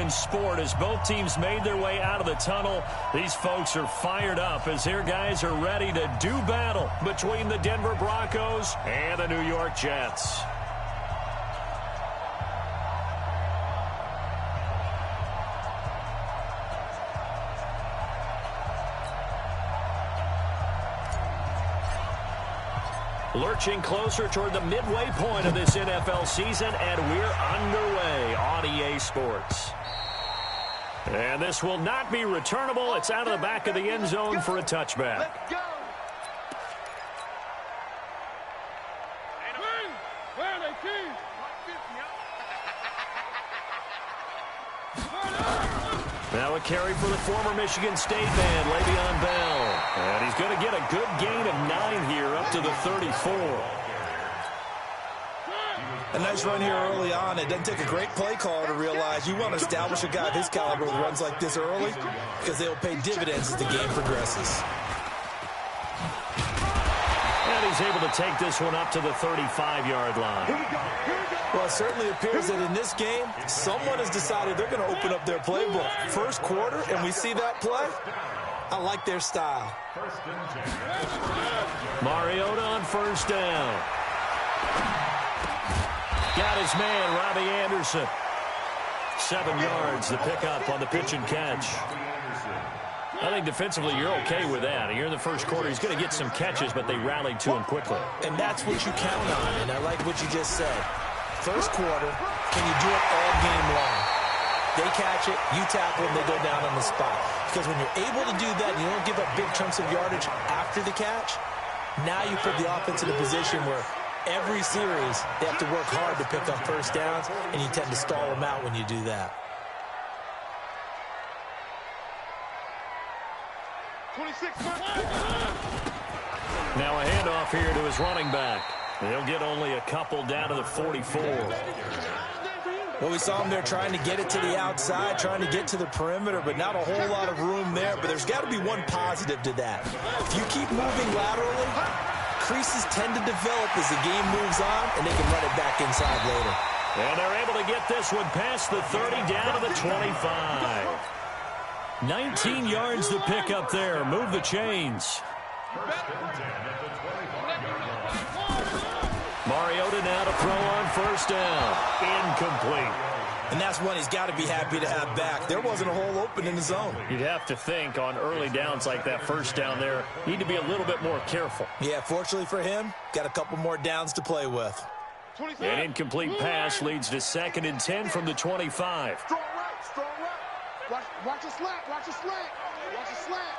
in sport as both teams made their way out of the tunnel. These folks are fired up as their guys are ready to do battle between the Denver Broncos and the New York Jets. Lurching closer toward the midway point of this NFL season, and we're underway on EA Sports. And this will not be returnable. It's out of the back of the end zone for a touchback. Let's go. Now a carry for the former Michigan State man, Le'Veon Bell. And he's going to get a good gain of 9 here up to the 34. A nice run here early on. It doesn't take a great play caller to realize you want to establish a guy of his caliber with runs like this early because they'll pay dividends as the game progresses. And he's able to take this one up to the 35-yard line. Well, it certainly appears that in this game, someone has decided they're going to open up their playbook. First quarter, and we see that play. I like their style. Mariota on first down. Got his man, Robbie Anderson. 7 yards, the pickup on the pitch and catch. I think defensively you're okay with that. You're in the first quarter. He's going to get some catches, but they rallied to him quickly. And that's what you count on, and I like what you just said. First quarter, can you do it all game long? They catch it, you tackle them, they go down on the spot. Because when you're able to do that and you don't give up big chunks of yardage after the catch, now you put the offense in a position where every series they have to work hard to pick up first downs, and you tend to stall them out when you do that. 26. Now a handoff here to his running back. They'll get only a couple down to the 44. Well, we saw him there trying to get it to the outside, trying to get to the perimeter, but not a whole lot of room there. But there's got to be one positive to that. If you keep moving laterally, creases tend to develop as the game moves on, and they can run it back inside later. And they're able to get this one past the 30 down to the 25. 19 yards to pick up there. Move the chains. Mariota now to throw on first down. Incomplete. And that's one he's got to be happy to have back. There wasn't a hole open in the zone. You'd have to think on early downs like that first down there, need to be a little bit more careful. Yeah, fortunately for him, got a couple more downs to play with. An incomplete pass leads to 2nd and 10 from the 25. Strong right, strong right. Watch a slant, watch a slant, watch a slant.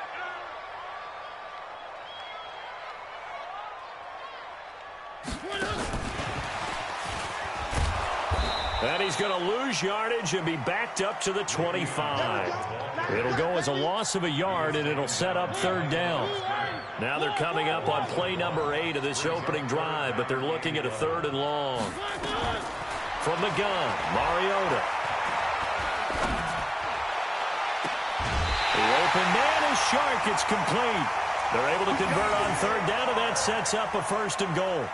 And he's going to lose yardage and be backed up to the 25. It'll go as a loss of a yard, and it'll set up 3rd down. Now they're coming up on play number 8 of this opening drive, but they're looking at a 3rd and long. From the gun, Mariota. The open man is Shark. It's complete. They're able to convert on 3rd down, and that sets up a 1st and goal.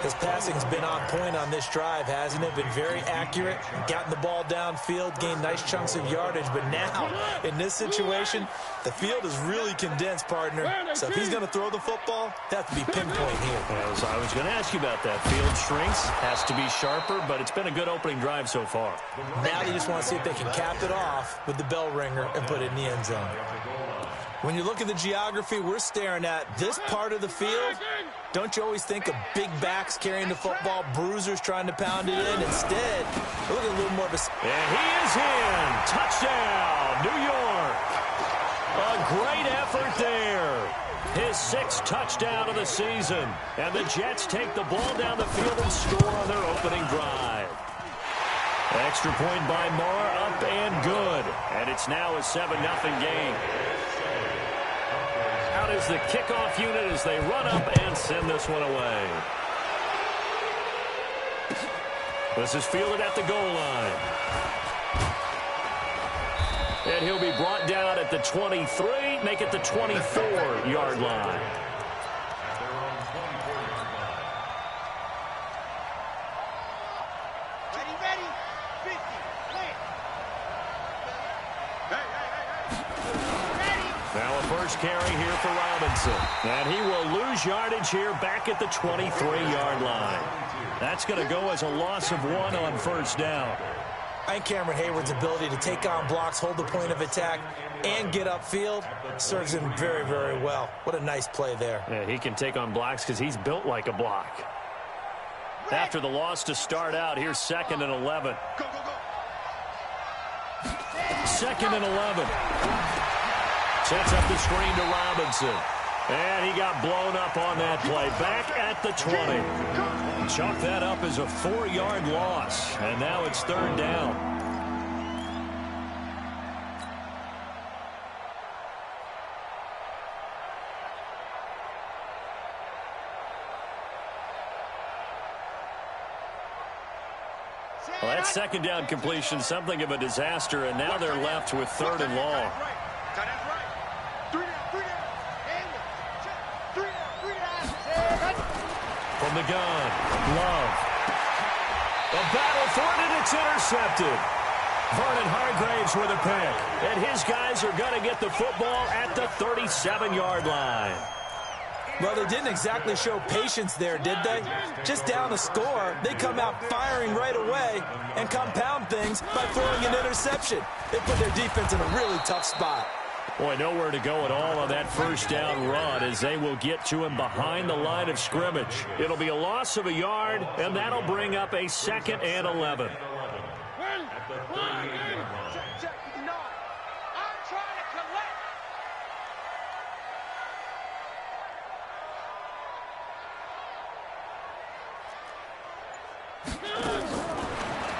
His passing's been on point on this drive, hasn't it? Been very accurate, gotten the ball downfield, gained nice chunks of yardage. But now, in this situation, the field is really condensed, partner. So if he's going to throw the football, that has to be pinpoint here. As I was going to ask you about that. Field shrinks, has to be sharper, but it's been a good opening drive so far. Now you just want to see if they can cap it off with the bell ringer and put it in the end zone. When you look at the geography we're staring at, this part of the field, don't you always think of big backs carrying the football, bruisers trying to pound it in? Instead, look at a little more of a... And he is in. Touchdown, New York. A great effort there. His 6th touchdown of the season. And the Jets take the ball down the field and score on their opening drive. Extra point by Moore, up and good. And it's now a 7-0 game. Out is the kickoff unit as they run up and send this one away. This is fielded at the goal line. And he'll be brought down at the 23, make it the 24-yard line. Now a first carry here for Robinson. And he will lose yardage here back at the 23-yard line. That's going to go as a loss of 1 on first down. I think Cameron Hayward's ability to take on blocks, hold the point of attack, and get upfield serves him very, very well. What a nice play there. Yeah, he can take on blocks because he's built like a block. After the loss to start out, here's 2nd and 11. 2nd and 11. Sets up the screen to Robinson. And he got blown up on that play. Back at the 20. Chalk that up as a 4-yard loss. And now it's 3rd down. Well, that 2nd down completion, something of a disaster, and now they're left with 3rd and long. From the gun, Love. A battle for it, and it's intercepted. Vernon Hargraves with a pick, and his guys are going to get the football at the 37-yard line. Well, they didn't exactly show patience there, did they? Just down the score, they come out firing right away and compound things by throwing an interception. They put their defense in a really tough spot. Boy, nowhere to go at all on that first down run as they will get to him behind the line of scrimmage. It'll be a loss of a yard, and that'll bring up a 2nd and 11.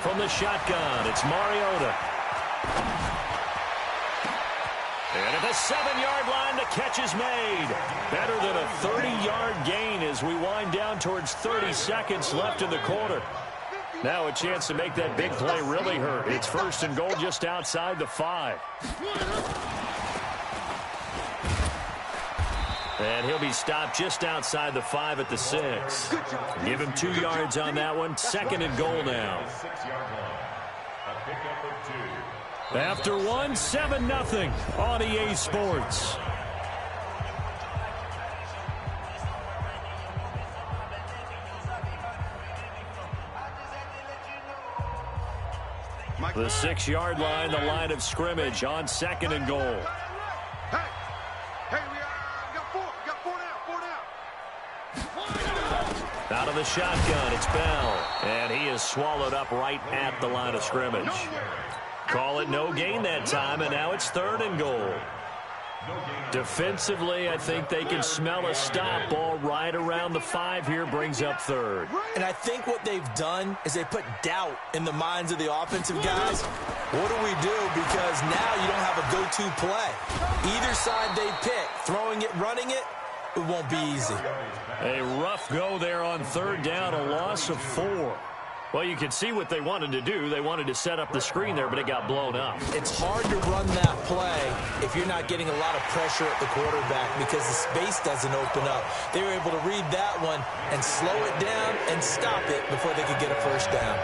From the shotgun, it's Mariota. And at the 7-yard line, the catch is made. Better than a 30-yard gain as we wind down towards 30 seconds left in the quarter. Now a chance to make that big play really hurt. It's 1st and goal just outside the 5. And he'll be stopped just outside the 5 at the 6. Give him 2 yards on that one. 2nd and goal now. After 1, 7-0 on EA Sports. The 6-yard line, the line of scrimmage on 2nd and goal. Hey, we got 4 now. Out of the shotgun, it's Bell. And he is swallowed up right at the line of scrimmage. Call it no gain that time, and now it's 3rd and goal. Defensively, I think they can smell a stop. Ball right around the 5 here, brings up 3rd. And I think what they've done is they put doubt in the minds of the offensive guys. What do we do? Because now you don't have a go-to play. Either side they pick, throwing it, running it, it won't be easy. A rough go there on 3rd down, a loss of 4. Well, you can see what they wanted to do. They wanted to set up the screen there, but it got blown up. It's hard to run that play if you're not getting a lot of pressure at the quarterback because the space doesn't open up. They were able to read that one and slow it down and stop it before they could get a 1st down.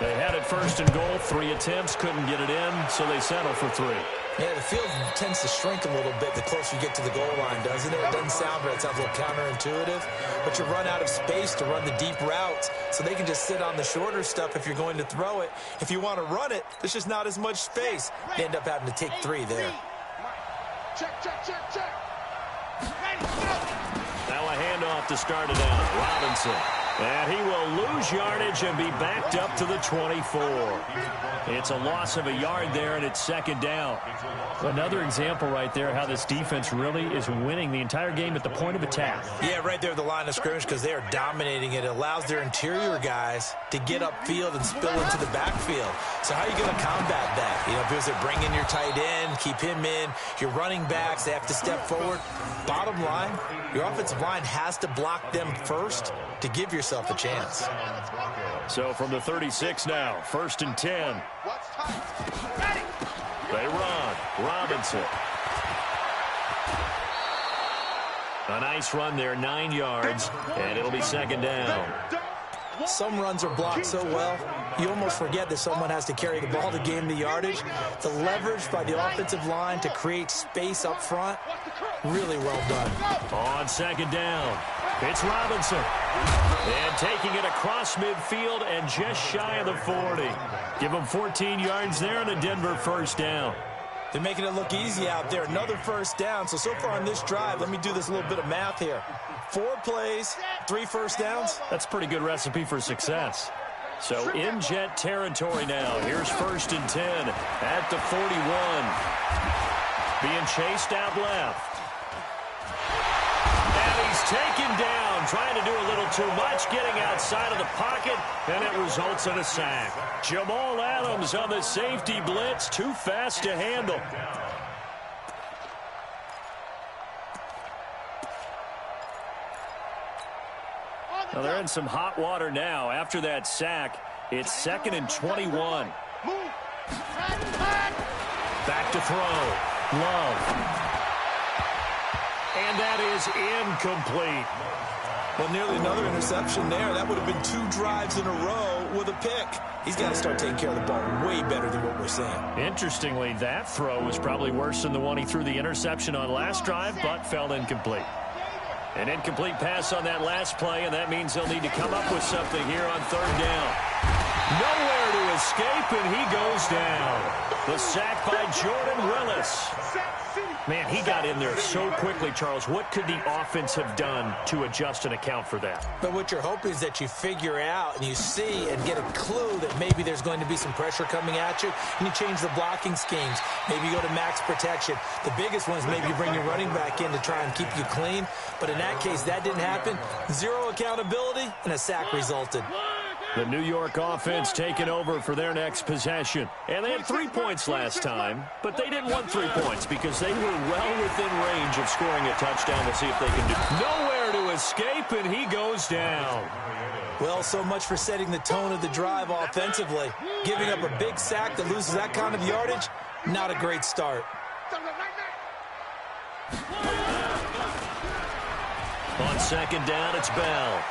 They had it 1st and goal, 3 attempts, couldn't get it in, so they settle for 3. Yeah, the field tends to shrink a little bit the closer you get to the goal line, doesn't it? It doesn't sound right. It sounds a little counterintuitive. But you run out of space to run the deep routes, so they can just sit on the shorter stuff if you're going to throw it. If you want to run it, there's just not as much space. They end up having to take 3 there. Check. Now a handoff to start it out. Robinson. And he will lose yardage and be backed up to the 24. It's a loss of a yard there, and it's 2nd down. Another example right there how this defense really is winning the entire game at the point of attack. Yeah, right there at the line of scrimmage because they are dominating it. It allows their interior guys to get upfield and spill into the backfield. So how are you going to combat that? You know, because they're bringing your tight end, keep him in. Your running backs, they have to step forward. Bottom line, your offensive line has to block them first to give yourself a chance. So from the 36 now, 1st and 10. They run. Robinson. A nice run there, 9 yards, and it'll be 2nd down. Some runs are blocked so well, you almost forget that someone has to carry the ball to gain the yardage. The leverage by the offensive line to create space up front, really well done. On second down, it's Robinson. And taking it across midfield and just shy of the 40. Give him 14 yards there and a Denver first down. They're making it look easy out there. Another first down. So far on this drive, let me do this little bit of math here. 4 plays, 3 first downs. That's a pretty good recipe for success. So in Jet territory now. Here's 1st and 10 at the 41. Being chased out left. And he's taken down, trying to do a little too much, getting outside of the pocket, and it results in a sack. Jamal Adams on the safety blitz, too fast to handle. Well, they're in some hot water now. After that sack, it's 2nd and 21. Back to throw. Love. And that is incomplete. Well, nearly another interception there. That would have been 2 drives in a row with a pick. He's got to start taking care of the ball way better than what we're seeing. Interestingly, that throw was probably worse than the one he threw the interception on last drive, but fell incomplete. An incomplete pass on that last play, and that means they'll need to come up with something here on 3rd down. Nowhere to escape, and he goes down. The sack by Jordan Willis. Man, he got in there so quickly, Charles. What could the offense have done to adjust and account for that? But what you're hoping is that you figure out and you see and get a clue that maybe there's going to be some pressure coming at you, and you change the blocking schemes. Maybe you go to max protection. The biggest one is maybe you bring your running back in to try and keep you clean. But in that case, that didn't happen. 0 accountability, and a sack resulted. The New York offense taking over for their next possession. And they had 3 points last time, but they didn't want 3 points because they were well within range of scoring a touchdown. We'll see if they can do. Nowhere to escape, and he goes down. Well, so much for setting the tone of the drive offensively. Giving up a big sack that loses that kind of yardage, not a great start. On 2nd down, it's Bell.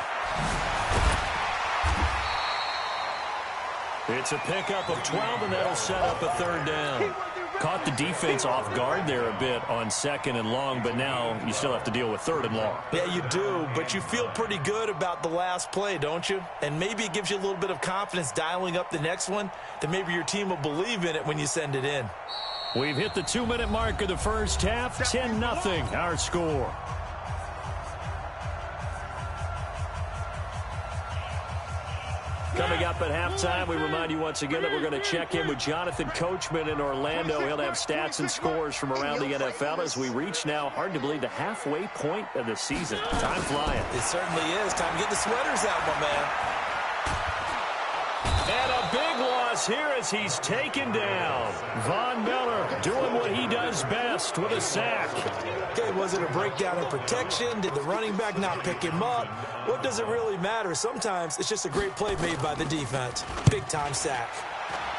It's a pickup of 12, and that'll set up a 3rd down. Caught the defense off guard there a bit on 2nd and long, but now you still have to deal with 3rd and long. Yeah, you do, but you feel pretty good about the last play, don't you? And maybe it gives you a little bit of confidence dialing up the next one, that maybe your team will believe in it when you send it in. We've hit the 2-minute mark of the first half. 10-0 our score. Coming up at halftime, we remind you once again that we're going to check in with Jonathan Coachman in Orlando. He'll have stats and scores from around the NFL as we reach now, hard to believe, the halfway point of the season. Time flying. It certainly is. Time to get the sweaters out, my man. And a big loss here as he's taken down. Von Miller doing what he does best with a sack. Okay, was it a breakdown in protection? Did the running back not pick him up? What does it really matter? Sometimes it's just a great play made by the defense. Big-time sack.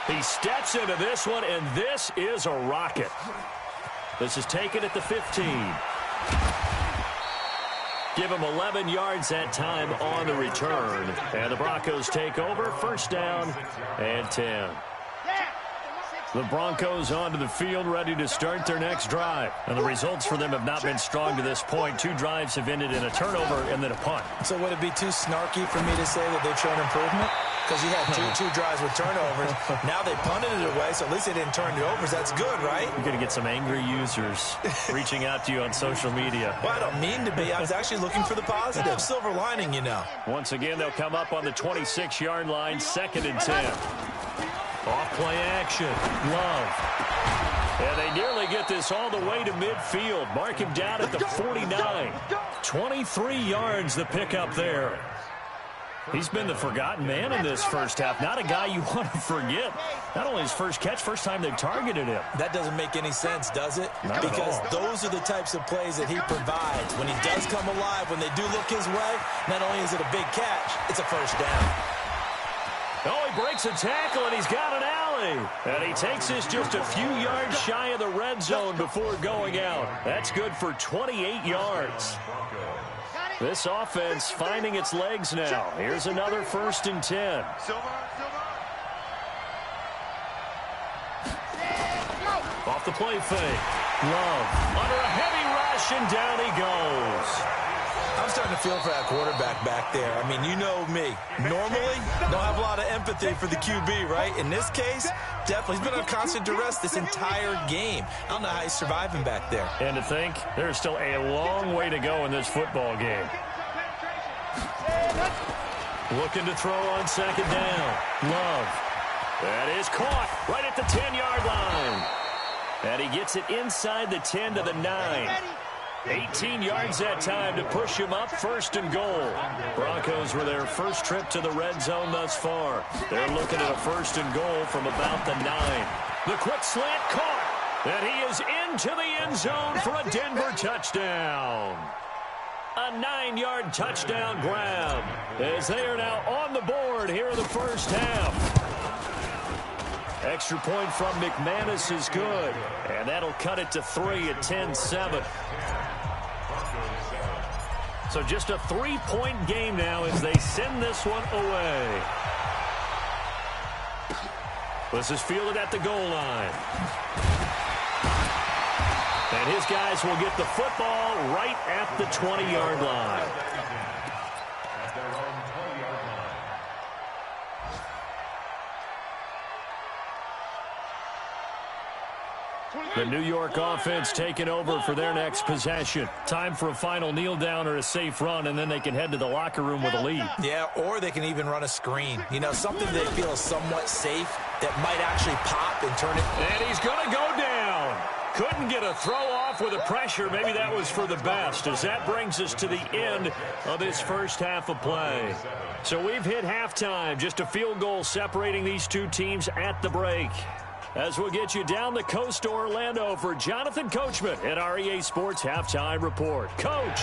He steps into this one, and this is a rocket. This is taken at the 15. Give him 11 yards that time on the return. And the Broncos take over. 1st down and 10. The Broncos onto the field, ready to start their next drive. And the results for them have not been strong to this point. 2 drives have ended in a turnover and then a punt. So would it be too snarky for me to say that they've shown improvement? Because you had two drives with turnovers. Now they punted it away, so at least they didn't turn it over. That's good, right? You're going to get some angry users reaching out to you on social media. Well, I don't mean to be. I was actually looking for the positive. Silver lining, you know. Once again, they'll come up on the 26-yard line, 2nd and 10. Off play action. Love. And they nearly get this all the way to midfield. Mark him down at the 49. 23 yards the pickup there. He's been the forgotten man in this first half. Not a guy you want to forget. Not only his first catch, first time they've targeted him. That doesn't make any sense, does it? Not because at all. Those are the types of plays that he provides. When he does come alive, when they do look his way, not only is it a big catch, it's a 1st down. Oh, he breaks a tackle, and he's got an alley. And he takes this just a few yards shy of the red zone before going out. That's good for 28 yards. This offense finding its legs now. Here's another 1st and 10. Off the play fake. Love under a heavy rush, and down he goes. I'm starting to feel for that quarterback back there. I mean, you know me. Normally, don't have a lot of empathy for the QB, right? In this case, definitely. He's been on constant duress this entire game. I don't know how he's surviving back there. And to think, there's still a long way to go in this football game. Looking to throw on 2nd down. Love. That is caught right at the 10-yard line. And he gets it inside the 10 to the 9. 18 yards that time to push him up, 1st and goal. Broncos were their first trip to the red zone thus far. They're looking at a 1st and goal from about the 9. The quick slant caught. And he is into the end zone for a Denver touchdown. A 9-yard touchdown grab as they are now on the board here in the first half. Extra point from McManus is good, and that'll cut it to 3 at 10-7. So just a 3-point game now as they send this one away. This is fielded at the goal line. And his guys will get the football right at the 20-yard line. The New York offense taking over for their next possession. Time for a final kneel down or a safe run, and then they can head to the locker room with a lead. Yeah, or they can even run a screen. You know, something they feel somewhat safe that might actually pop and turn it. And he's going to go down. Couldn't get a throw off with the pressure. Maybe that was for the best, as that brings us to the end of this first half of play. So we've hit halftime. Just a field goal separating these two teams at the break. As we'll get you down the coast to Orlando for Jonathan Coachman at our EA Sports Halftime Report. Coach,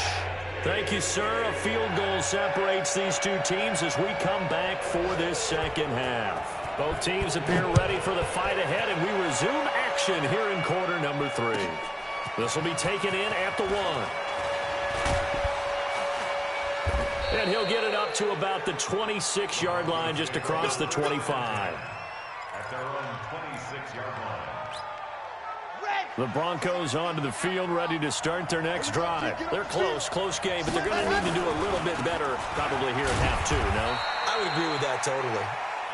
thank you, sir. A field goal separates these two teams as we come back for this second half. Both teams appear ready for the fight ahead, and we resume action here in quarter number 3. This will be taken in at the 1. And he'll get it up to about the 26-yard line, just across the 25. The Broncos onto the field, ready to start their next drive. They're close game, but they're going to need to do a little bit better probably here in half 2, no? I would agree with that totally.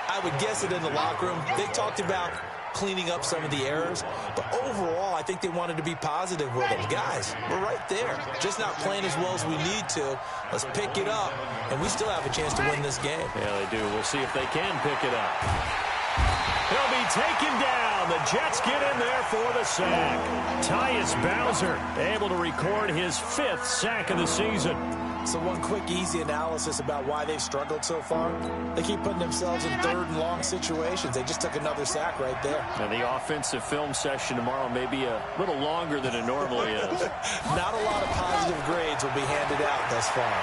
I would guess it in the locker room. They talked about cleaning up some of the errors, but overall, I think they wanted to be positive with them. Guys, we're right there. Just not playing as well as we need to. Let's pick it up, and we still have a chance to win this game. Yeah, they do. We'll see if they can pick it up. He'll be taken down. The Jets get in there for the sack. Tyus Bowser able to record his 5th sack of the season. So one quick, easy analysis about why they've struggled so far. They keep putting themselves in 3rd and long situations. They just took another sack right there. And the offensive film session tomorrow may be a little longer than it normally is. Not a lot of positive grades will be handed out thus far.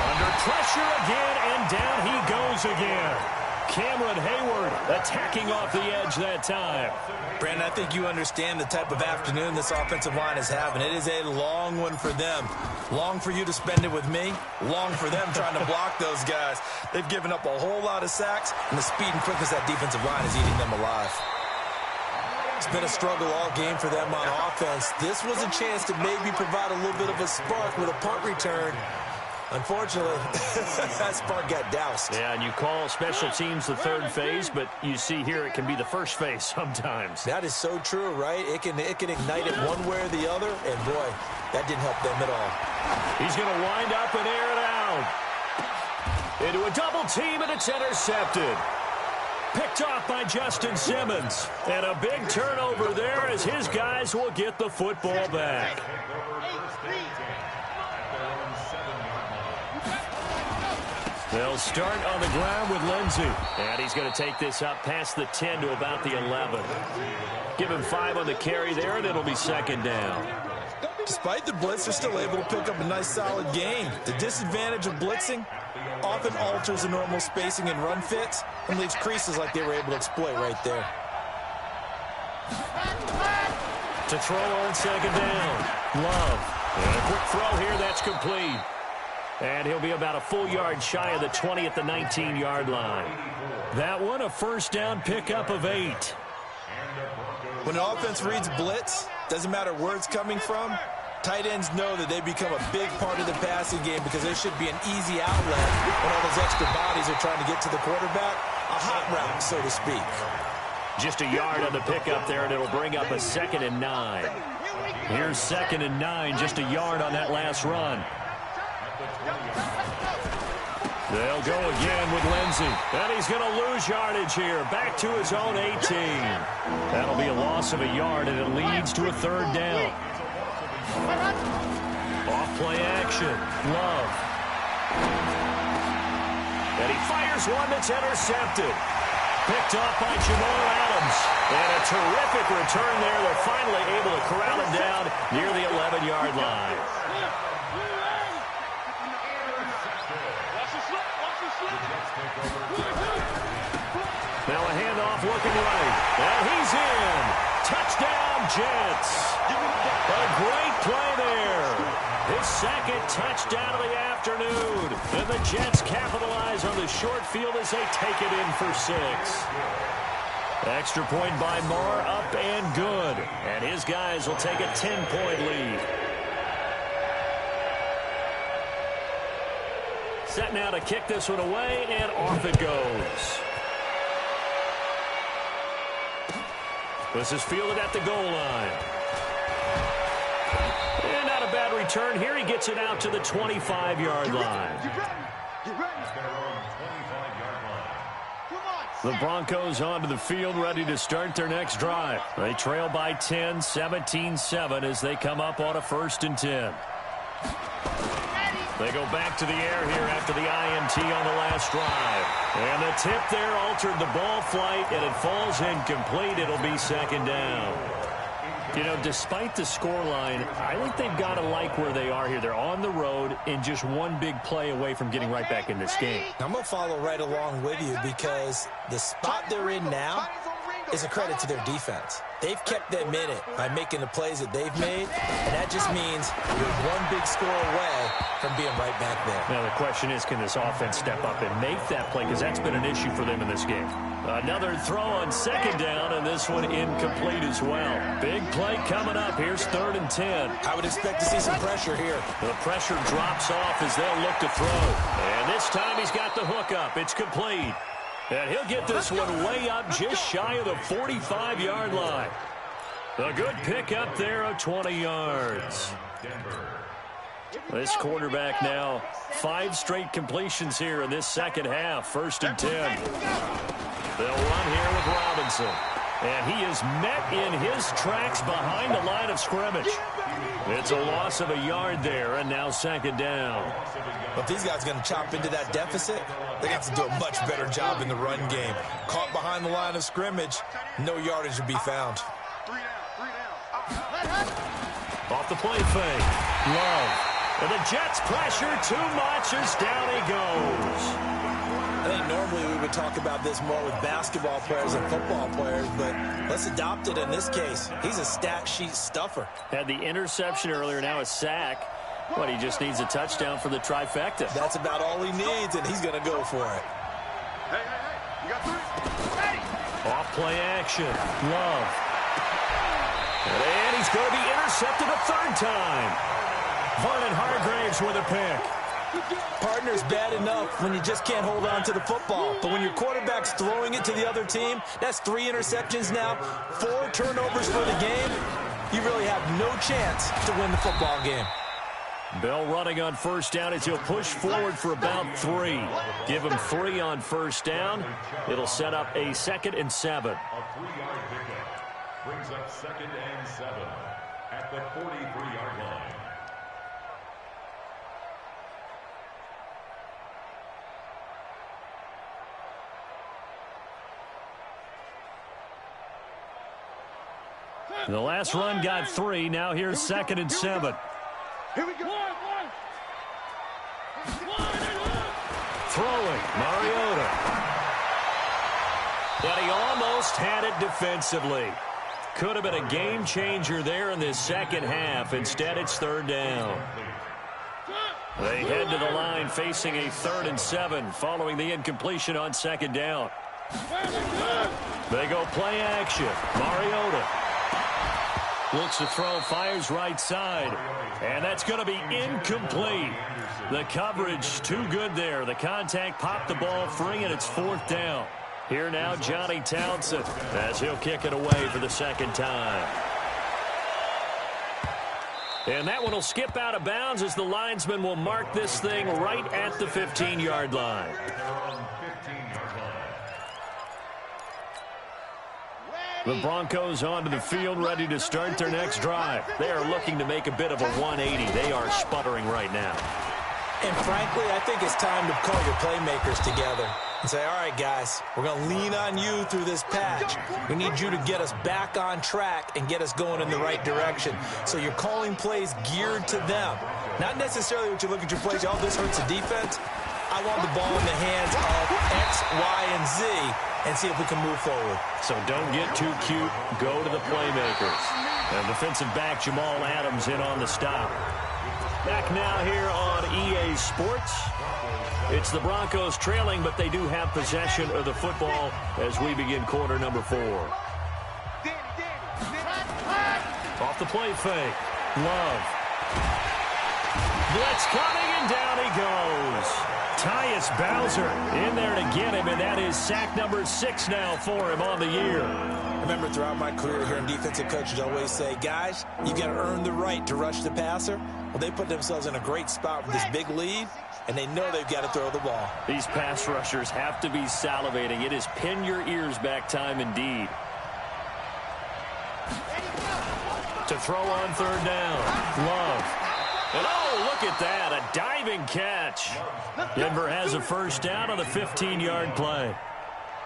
Under pressure again, and down he goes again. Cameron Hayward attacking off the edge that time. Brandon, I think you understand the type of afternoon this offensive line is having. It is a long one for them. Long for you to spend it with me. Long for them trying to block those guys. They've given up a whole lot of sacks, and the speed and quickness of that defensive line is eating them alive. It's been a struggle all game for them on offense. This was a chance to maybe provide a little bit of a spark with a punt return. Unfortunately, that spark got doused. Yeah, and you call special teams the 3rd phase, but you see here it can be the 1st phase sometimes. That is so true, right? It can ignite it one way or the other, and boy, that didn't help them at all. He's going to wind up and air it out. Into a double team, and it's intercepted. Picked off by Justin Simmons. And a big turnover there as his guys will get the football back. They'll start on the ground with Lindsey. And he's going to take this up past the 10 to about the 11. Give him 5 on the carry there, and it'll be 2nd down. Despite the blitz, they're still able to pick up a nice, solid game. The disadvantage of blitzing often alters the normal spacing and run fits and leaves creases like they were able to exploit right there. To throw on 2nd down. Love. And a quick throw here, that's complete. And he'll be about a full yard shy of the 20 at the 19-yard line. That one, a first down pickup of 8. When an offense reads blitz, doesn't matter where it's coming from, tight ends know that they become a big part of the passing game because there should be an easy outlet when all those extra bodies are trying to get to the quarterback. A hot route, so to speak. Just a yard on the pickup there, and it'll bring up a 2nd and 9. Here's 2nd and 9, just a yard on that last run. They'll go again with Lindsey. And he's going to lose yardage here. Back to his own 18. That'll be a loss of a yard, and it leads to a 3rd down. Off-play action. Love. And he fires one that's intercepted. Picked off by Jamal Adams. And a terrific return there. They're finally able to corral him down near the 11-yard line. Now a handoff looking right. And he's in. Touchdown, Jets. A great play there. His 2nd touchdown of the afternoon. And the Jets capitalize on the short field as they take it in for 6. Extra point by Marr, up and good. And his guys will take a 10-point lead. Set now to kick this one away, and off it goes. This is fielded at the goal line. And not a bad return here. He gets it out to the 25-yard line. The Broncos onto the field, ready to start their next drive. They trail by 10, 17-7 as they come up on a 1st and 10. They go back to the air here after the INT on the last drive. And the tip there altered the ball flight, and it falls incomplete. It'll be 2nd down. You know, despite the scoreline, I think they've got to like where they are here. They're on the road and just one big play away from getting right back in this game. I'm going to follow right along with you because the spot they're in now is a credit to their defense. They've kept them in it by making the plays that they've made, and that just means you're one big score away from being right back there. Now the question is, can this offense step up and make that play? Because that's been an issue for them in this game. Another throw on 2nd down, and this one incomplete as well. Big play coming up. Here's 3rd and 10. I would expect to see some pressure here. The pressure drops off as they'll look to throw. And this time he's got the hook up. It's complete. And he'll get this one way up just shy of the 45-yard line. A good pick up there of 20 yards. This quarterback now 5 straight completions here in this 2nd half. 1st and 10. They'll run here with Robinson. And he is met in his tracks behind the line of scrimmage. It's a loss of a yard there, and now 2nd down. But if these guys are going to chop into that deficit, they have to do a much better job in the run game. Caught behind the line of scrimmage, no yardage to be found. Off the play fake. Love. And the Jets pressure too much as down he goes. I think normally we would talk about this more with basketball players and football players, but let's adopt it in this case. He's a stat sheet stuffer. Had the interception earlier, now a sack. What, he just needs a touchdown for the trifecta. That's about all he needs, and he's going to go for it. Hey, you got 3. Off play action. Love. And he's going to be intercepted a 3rd time. Vernon Hargraves with a pick. Partner's bad enough when you just can't hold on to the football. But when your quarterback's throwing it to the other team, that's 3 interceptions now, 4 turnovers for the game. You really have no chance to win the football game. Bell running on 1st down as he'll push forward for about 3. Give him 3 on 1st down. It'll set up a 2nd and 7. A 3-yard pickup brings up 2nd and 7 at the 43-yard line. The last run got 3. Now here's 2nd and 7. Here we go. Throwing, Mariota. And he almost had it defensively. Could have been a game changer there in this second half. Instead, it's third down. They head to the line facing a 3rd and 7 following the incompletion on second down. They go play action. Mariota looks to throw, fires right side, and that's going to be incomplete. The coverage too good there. The contact popped the ball free, and it's 4th down. Here now, Johnny Townsend, as he'll kick it away for the second time. And that one will skip out of bounds as the linesman will mark this thing right at the 15-yard line. The Broncos onto the field, ready to start their next drive. They are looking to make a bit of a 180. They are sputtering right now. And frankly, I think it's time to call your playmakers together and say, all right, guys, we're going to lean on you through this patch. We need you to get us back on track and get us going in the right direction. So you're calling plays geared to them. Not necessarily what you look at your plays, oh, this hurts the defense. I want the ball in the hands of X, Y, and Z and see if we can move forward. So don't get too cute. Go to the playmakers. And defensive back Jamal Adams in on the stop. Back now here on EA Sports. It's the Broncos trailing, but they do have possession of the football as we begin quarter number 4. Off the play fake. Love. Blitz coming, and down he goes. Tyus Bowser in there to get him, and that is sack number 6 now for him on the year. I remember throughout my career hearing defensive coaches always say, guys, you got to earn the right to rush the passer. Well, they put themselves in a great spot with this big lead, and they know they've got to throw the ball. These pass rushers have to be salivating. It is pin your ears back time indeed. To throw on third down. Love. And oh, look at that, a diving catch. Denver has a first down on the 15-yard play.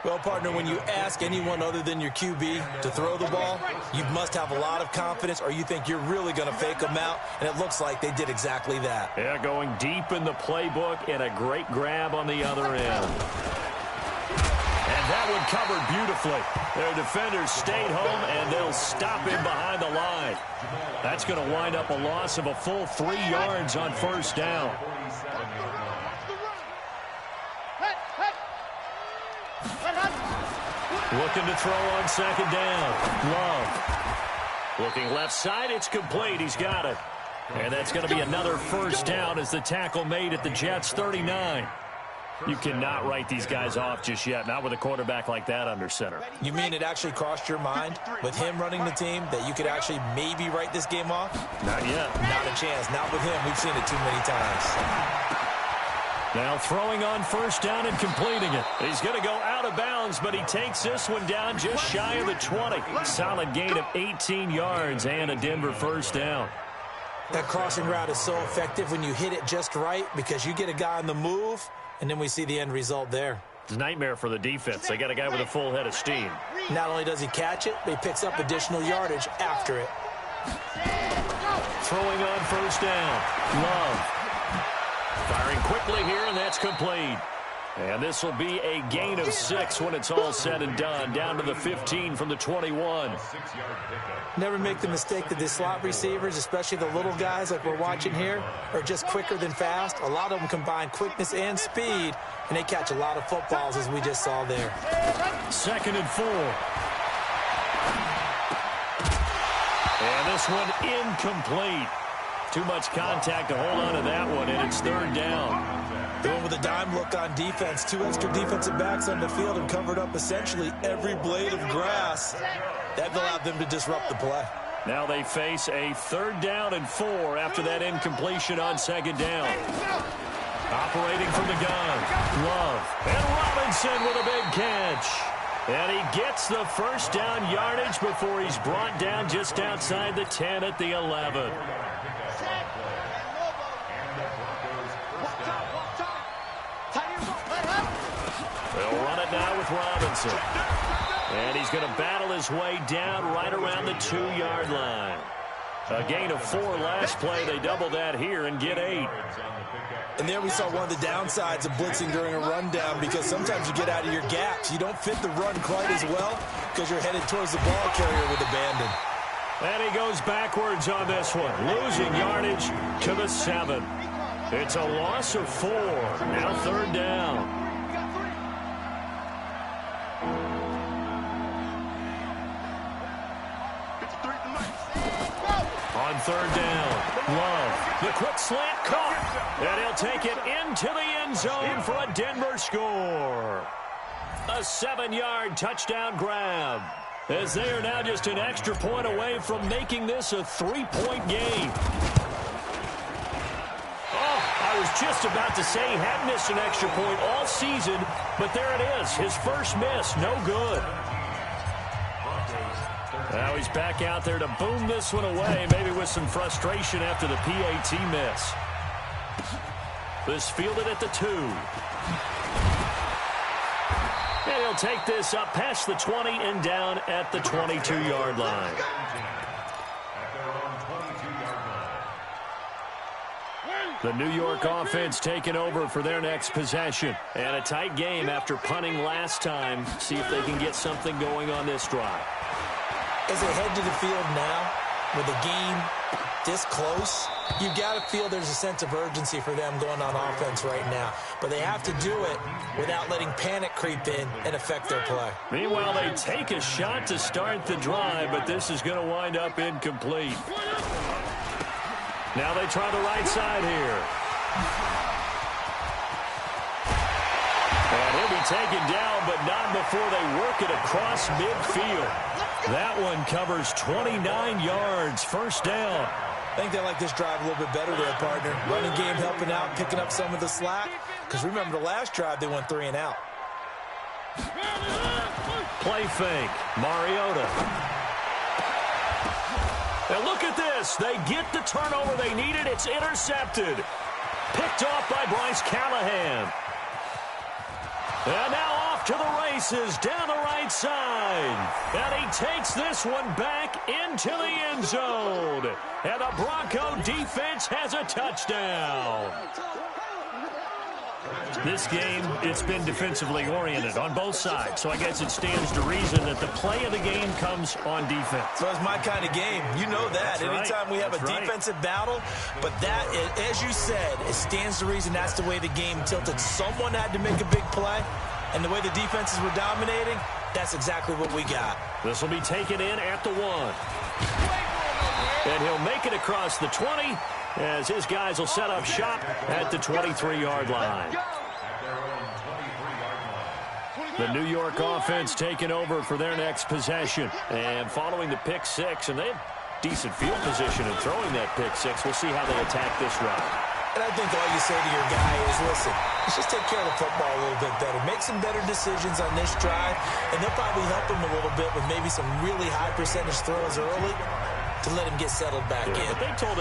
Well, partner, when you ask anyone other than your QB to throw the ball, you must have a lot of confidence or you think you're really going to fake them out, and it looks like they did exactly that. Yeah, going deep in the playbook and a great grab on the other end. And that one covered beautifully. Their defenders stayed home, and they'll stop him behind the line. That's going to wind up a loss of a full 3 yards on first down. Looking to throw on second down. Love. Looking left side, it's complete. He's got it. And that's going to be another first down as the tackle made at the Jets' 39. You cannot write these guys off just yet, not with a quarterback like that under center. You mean it actually crossed your mind with him running the team that you could actually maybe write this game off? Not yet. Not a chance. Not with him. We've seen it too many times. Now throwing on first down and completing it. He's going to go out of bounds, but he takes this one down just shy of the 20. Solid gain of 18 yards and a Denver first down. That crossing route is so effective when you hit it just right because you get a guy on the move, and then we see the end result there. It's a nightmare for the defense. They got a guy with a full head of steam. Not only does he catch it, but he picks up additional yardage after it. Throwing on first down. Love. Firing quickly here, and that's complete. And this will be a gain of 6 when it's all said and done. Down to the 15 from the 21. Never make the mistake that the slot receivers, especially the little guys like we're watching here, are just quicker than fast. A lot of them combine quickness and speed, and they catch a lot of footballs, as we just saw there. 2nd and 4. And this one incomplete. Too much contact to hold on to that one, and it's third down. Going with a dime look on defense. 2 extra defensive backs on the field and covered up essentially every blade of grass. That allowed them to disrupt the play. Now they face a 3rd down and 4 after that incompletion on second down. Operating from the gun. Love. And Robinson with a big catch. And he gets the first down yardage before he's brought down just outside the 10 at the 11. They'll run it now with Robinson. And he's going to battle his way down right around the 2-yard line. A gain of 4 last play. They double that here and get 8. And there we saw one of the downsides of blitzing during a rundown, because sometimes you get out of your gaps. You don't fit the run quite as well because you're headed towards the ball carrier with abandon. And he goes backwards on this one, losing yardage to the 7. It's a loss of 4. Now 3rd down. On 3rd down, Love, the quick slant caught, and he'll take it into the end zone for a Denver score. A 7-yard touchdown grab, as they are now just an extra point away from making this a 3-point game. Oh, I was just about to say he hadn't missed an extra point all season, but there it is, his first miss, no good. Now he's back out there to boom this one away, maybe with some frustration after the PAT miss. This fielded at the 2. And he'll take this up past the 20 and down at the 22-yard line. The New York offense taking over for their next possession. And a tight game after punting last time. See if they can get something going on this drive. As they head to the field now, with the game this close, you've got to feel there's a sense of urgency for them going on offense right now. But they have to do it without letting panic creep in and affect their play. Meanwhile, they take a shot to start the drive, but this is going to wind up incomplete. Now they try the right side here. And he'll be taken down, but not before they work it across midfield. That one covers 29 yards, 1st down. I think they like this drive a little bit better there, partner. Running game helping out, picking up some of the slack. Because remember the last drive, they went 3 and out. Play fake, Mariota. And look at this. They get the turnover they needed. It's intercepted. Picked off by Bryce Callahan. And now off to the races down the right side. And he takes this one back into the end zone. And the Bronco defense has a touchdown. This game, it's been defensively oriented on both sides. So I guess it stands to reason that the play of the game comes on defense. So it's my kind of game. You know that. That's Anytime right. we have That's a right. defensive battle. But that, as you said, it stands to reason that's the way the game tilted. Someone had to make a big play. And the way the defenses were dominating, that's exactly what we got. This will be taken in at the 1. And he'll make it across the 20 as his guys will set up shop at the 23-yard line. The New York offense taking over for their next possession. And following the pick 6, and they have decent field position in throwing that pick 6. We'll see how they attack this round. And I think all you say to your guy is, listen, let's just take care of the football a little bit better. Make some better decisions on this drive, and they'll probably help him a little bit with maybe some really high percentage throws early to let him get settled back in. But they told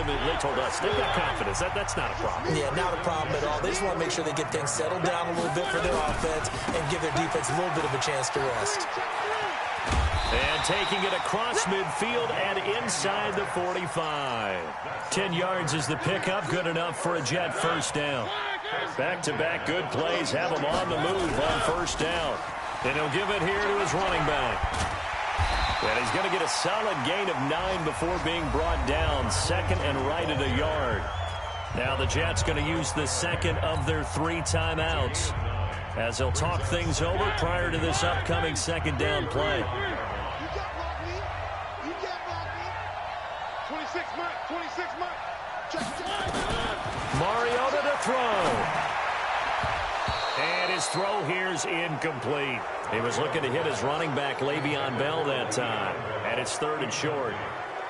us, they've got confidence. That's not a problem. Yeah, not a problem at all. They just want to make sure they get things settled down a little bit for their offense and give their defense a little bit of a chance to rest. And taking it across midfield and inside the 45. 10 yards is the pickup, good enough for a Jet 1st down. Back-to-back good plays have him on the move on 1st down. And he'll give it here to his running back. And he's going to get a solid gain of 9 before being brought down. 2nd and right at a yard. Now the Jets going to use the 2nd of their 3 timeouts as they'll talk things over prior to this upcoming 2nd down play. 26 months. Mariota to throw. And his throw here's incomplete. He was looking to hit his running back, Le'Veon Bell, that time. And it's 3rd and short.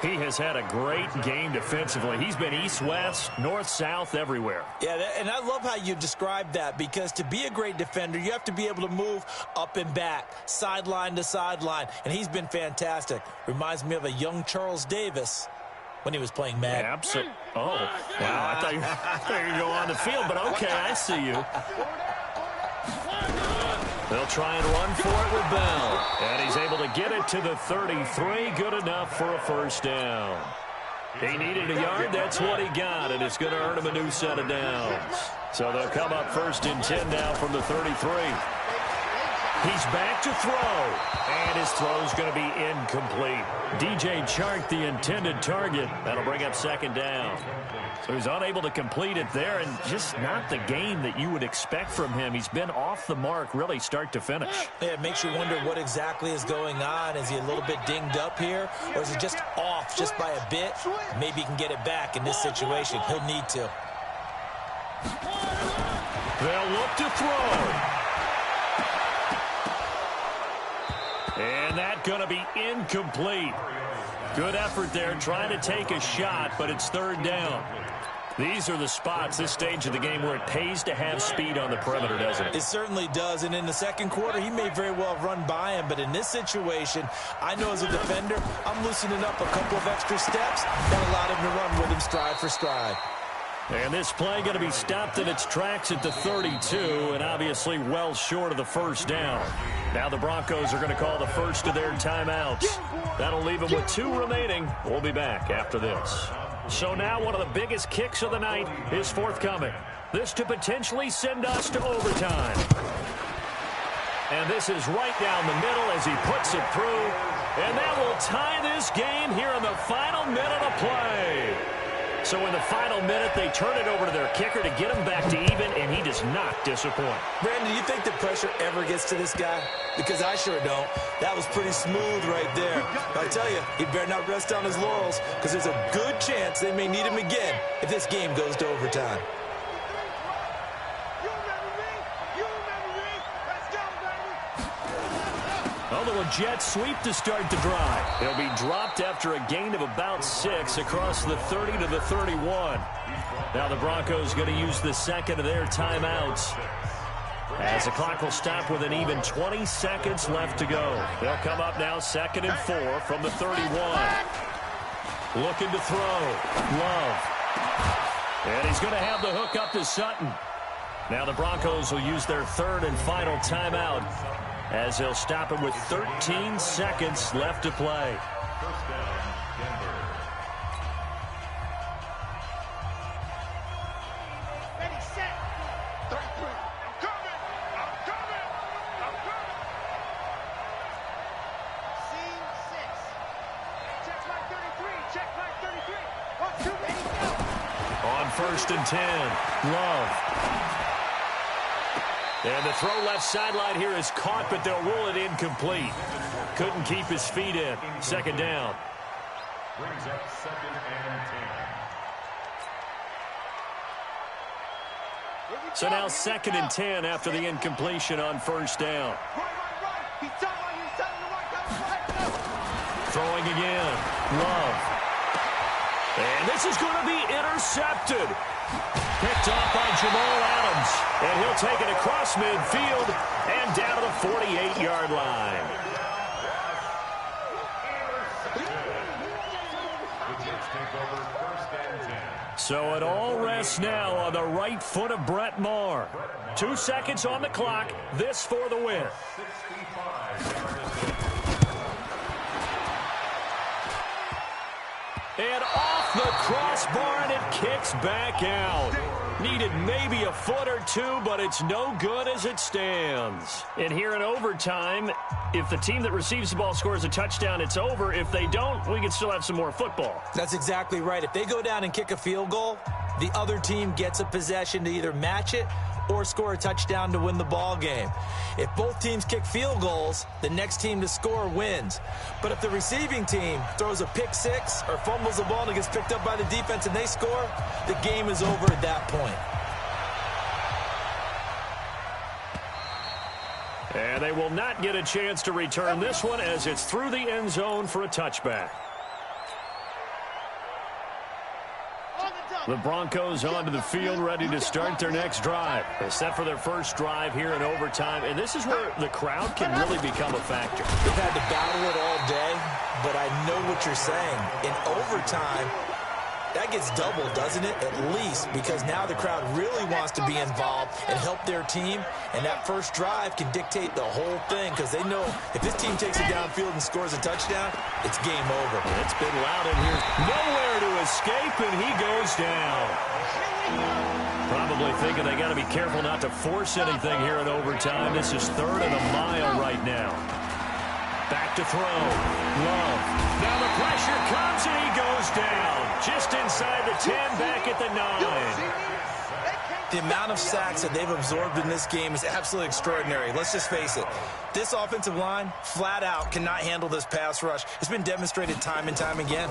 He has had a great game defensively. He's been east-west, north-south, everywhere. Yeah, and I love how you described that, because to be a great defender, you have to be able to move up and back, sideline to sideline, and he's been fantastic. Reminds me of a young Charles Davis when he was playing Madden. Absolutely. Oh, wow. I thought you were going to go on the field, but okay, I see you. They'll try and run for it with Bell. And he's able to get it to the 33. Good enough for a 1st down. He needed a yard. That's what he got, and it's going to earn him a new set of downs. So they'll come up 1st and 10 now from the 33. He's back to throw, and his throw's going to be incomplete. DJ Chark, the intended target. That'll bring up 2nd down. So he's unable to complete it there, and just not the game that you would expect from him. He's been off the mark really start to finish. Yeah, it makes you wonder what exactly is going on. Is he a little bit dinged up here, or is he just off just by a bit? Maybe he can get it back in this situation. He'll need to. They'll look to throw. And that's going to be incomplete. Good effort there trying to take a shot, but it's 3rd down. These are the spots, this stage of the game, where it pays to have speed on the perimeter, doesn't it? It certainly does, and in the 2nd quarter, he may very well run by him, but in this situation, I know as a defender, I'm loosening up a couple of extra steps and allowed him to run with him stride for stride. And this play going to be stopped in its tracks at the 32, and obviously well short of the 1st down. Now the Broncos are going to call the first of their timeouts. That'll leave them with 2 remaining. We'll be back after this. So now one of the biggest kicks of the night is forthcoming. This to potentially send us to overtime. And this is right down the middle as he puts it through. And that will tie this game here in the final minute of play. So in the final minute, they turn it over to their kicker to get him back to even, and he does not disappoint. Brandon, do you think the pressure ever gets to this guy? Because I sure don't. That was pretty smooth right there. I tell you, he better not rest on his laurels, because there's a good chance they may need him again if this game goes to overtime. A jet sweep to start the drive. He'll be dropped after a gain of about 6 across the 30 to the 31. Now the Broncos going to use the 2nd of their timeouts, as the clock will stop with an even 20 seconds left to go. They'll come up now 2nd and 4 from the 31. Looking to throw. Love. And he's going to have the hook up to Sutton. Now the Broncos will use their 3rd and final timeout, as they'll stop it with 13 seconds left to play. First down, Denver. Ready, set. 3, 3. I'm coming. I'm coming. I'm coming. Scene 6. Check my 33. Check my 33. 1, 2, ready, go. On 1st and 10, Love. And the throw left sideline here is caught, but they'll rule it incomplete. Couldn't keep his feet in. 2nd down. Brings up 2nd and 10. So now 2nd and 10 after the incompletion on 1st down. He's telling the right. Throwing again. Love. And this is going to be intercepted. Picked off by Jamal Adams. And he'll take it across midfield and down to the 48-yard line. The Jets take over 1st and 10. So it all rests now on the right foot of Brett Maher. 2 seconds on the clock. This for the win. 65. And off the crossbar, and it kicks back out. Needed maybe a foot or 2, but it's no good as it stands. And here in overtime, if the team that receives the ball scores a touchdown, it's over. If they don't, we can still have some more football. That's exactly right. If they go down and kick a field goal, the other team gets a possession to either match it or score a touchdown to win the ball game. If both teams kick field goals, the next team to score wins. But if the receiving team throws a pick 6 or fumbles the ball and it gets picked up by the defense and they score, the game is over at that point. And they will not get a chance to return this one as it's through the end zone for a touchback. The Broncos onto the field, ready to start their next drive. They're set for their first drive here in overtime, and this is where the crowd can really become a factor. They've had to battle it all day, but I know what you're saying. In overtime, That gets doubled, doesn't it? At least, because now the crowd really wants to be involved and help their team, and that first drive can dictate the whole thing because they know if this team takes it downfield and scores a touchdown, it's game over. It's been loud in here. Nowhere to escape, and he goes down. Probably thinking they got to be careful not to force anything here in overtime. This is 3rd and a mile right now. Back to throw. Love. Now the pressure comes, and he goes down. Just inside the 10, back at the 9. The amount of sacks that they've absorbed in this game is absolutely extraordinary. Let's just face it. This offensive line, flat out, cannot handle this pass rush. It's been demonstrated time and time again.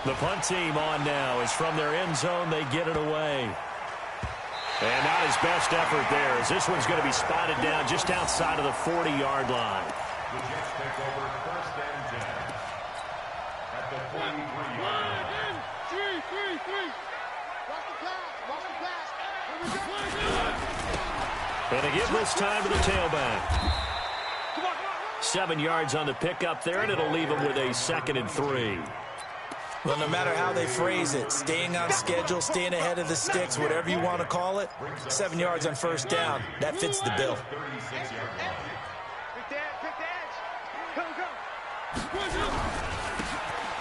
The punt team on now is from their end zone. They get it away. And not his best effort there, as this one's going to be spotted down just outside of the 40-yard line. The Jets take over 1st and 10 at the 43-yard line. And they give this time to the tailback. 7 yards on the pickup there, and it'll leave them with a 2nd and 3. Well, no matter how they phrase it, staying on schedule, staying ahead of the sticks, whatever you want to call it, 7 yards on 1st down, that fits the bill.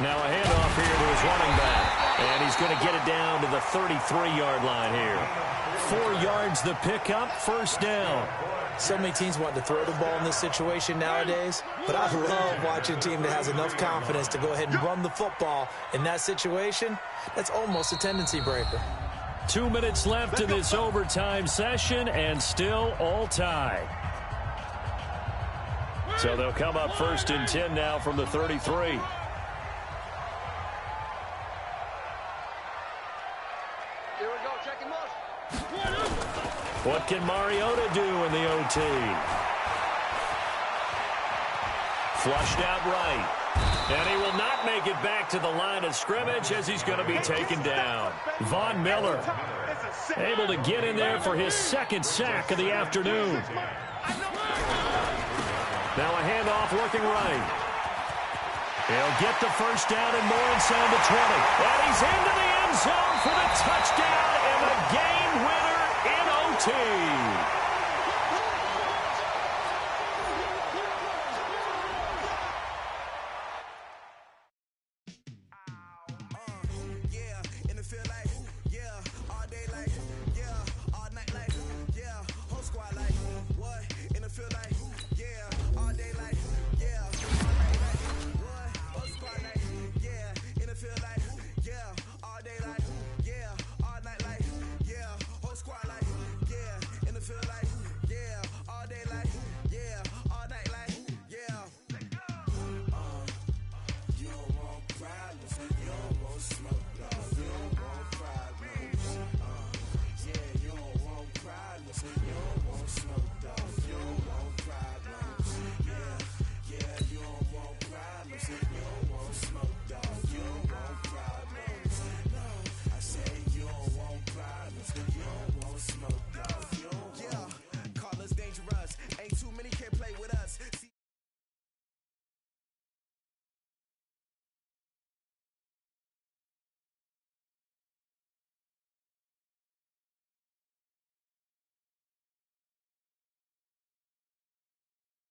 Now a handoff here to his running back. And he's going to get it down to the 33-yard line here. 4 yards the pickup, 1st down. So many teams want to throw the ball in this situation nowadays, but I love watching a team that has enough confidence to go ahead and run the football in that situation. That's almost a tendency breaker. 2 minutes left in this overtime session, and still all tied. So they'll come up 1st and 10 now from the 33. What can Mariota do in the OT? Flushed out right. And he will not make it back to the line of scrimmage as he's going to be taken down. Von Miller able to get in there for his 2nd sack of the afternoon. Now a handoff looking right. He'll get the 1st down and more inside the 20. And he's into the end zone for the touchdown and the game winner in OT. You don't want problems, you don't want smoke, though.